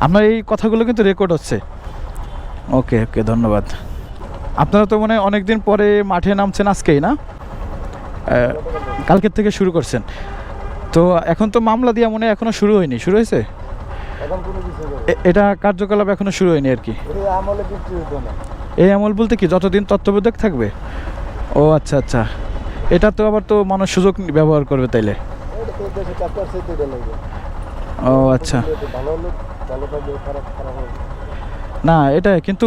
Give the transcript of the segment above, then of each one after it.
আপনার এই কথাগুলো কিন্তু রেকর্ড হচ্ছে। ওকে ওকে, ধন্যবাদ। আপনারা তো মনে হয় অনেকদিন পরে মাঠে নামছেন আজকেই না? কালকের থেকে শুরু করছেন তো? এখন তো মামলা দিয়া মনে হয় এখনো শুরু হয়নি, শুরু হয়েছে? এটা কার্যকলাপ এখনো শুরু হয়নি আর কি। এই আমল বলতে কি, যতদিন তত্ত্বাবধায়ক থাকবে? ও আচ্ছা আচ্ছা, এটা তো আবার তো মানুষ সুযোগ ব্যবহার করবে তাইলে। ও আচ্ছা, না এটা কিন্তু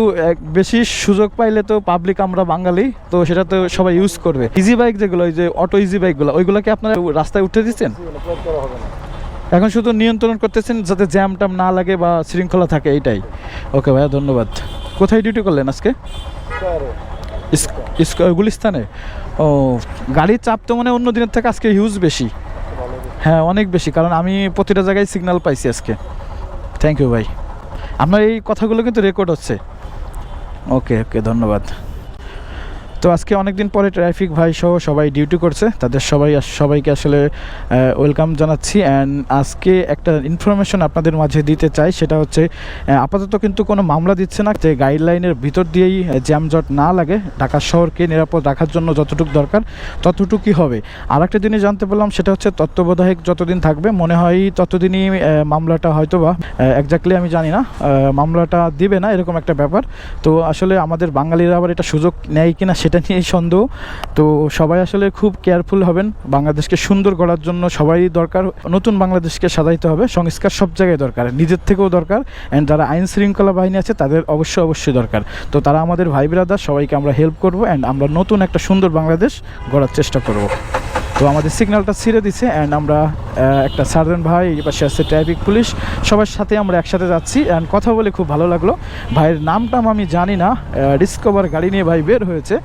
বেশি সুযোগ পাইলে তো পাবলিক, আমরা বাঙালি তো সেটা তো সবাই ইউজ করবে। ইজি বাইক যেগুলো, ওই যে অটো ইজি বাইকগুলো, ওইগুলোকে আপনারা রাস্তায় উঠে দিচ্ছেন? এখন শুধু নিয়ন্ত্রণ করতেছেন যাতে জ্যাম ট্যাম না লাগে বা শৃঙ্খলা থাকে, এইটাই। ওকে ভাইয়া, ধন্যবাদ। কোথায় ডিউটি করলেন আজকে? গুলিস্তানে। ও, গাড়ির চাপ তো মানে অন্য দিনের থেকে আজকে হিউজ বেশি। হ্যাঁ অনেক বেশি, কারণ আমি প্রতিটা জায়গায় সিগন্যাল পাইছি আজকে। থ্যাংক ইউ ভাই। আপনার এই কথাগুলো কিন্তু রেকর্ড হচ্ছে। ওকে ওকে, ধন্যবাদ। তো আজকে অনেক দিন পরে ট্রাফিক ভাই সহ সবাই ডিউটি করছে, তাদের সবাইকে আসলে ওয়েলকাম জানাচ্ছি। অ্যান্ড আজকে একটা ইনফরমেশন আপনাদের মাঝে দিতে চাই, সেটা হচ্ছে আপাতত কিন্তু কোনো মামলা দিচ্ছে না, যে গাইডলাইনের ভিতর দিয়েই জ্যামজট না লাগে, ঢাকা শহরকে নিরাপদ রাখার জন্য যতটুকু দরকার ততটুকুই হবে। আর একটা জিনিস জানতে পারলাম, সেটা হচ্ছে তত্ত্বাবধায়ক যতদিন থাকবে মনে হয় ততদিনই মামলাটা হয়তো বা একজাক্টলি আমি জানি না, মামলাটা দিবে না এরকম একটা ব্যাপার। তো আসলে আমাদের বাঙালিরা আবার এটা সুযোগ নেয় কিনা সেটা নিয়েই সন্দেহ। তো সবাই আসলে খুব কেয়ারফুল হবেন, বাংলাদেশকে সুন্দর করার জন্য সবাই দরকার, নতুন বাংলাদেশকে সাজাইতে হবে, সংস্কার সব জায়গায় দরকার, নিজের থেকেও দরকার, অ্যান্ড যারা আইন শৃঙ্খলা বাহিনী আছে তাদের অবশ্যই দরকার। তো তারা আমাদের ভাই ব্রাদার, সবাইকে আমরা হেল্প করব, অ্যান্ড আমরা নতুন একটা সুন্দর বাংলাদেশ গড়ার চেষ্টা করব। তো আমাদের সিগন্যালটা ছিঁড়ে দিছে, অ্যান্ড আমরা একটা সার্জন ভাই, এই পাশে আছে ট্রাফিক পুলিশ, সবার সাথে আমরা একসাথে যাচ্ছি। অ্যান্ড কথা বলে খুব ভালো লাগলো। ভাইয়ের নামটাম আমি জানি না, ডিসকভার গাড়ি নিয়ে ভাই বের হয়েছে।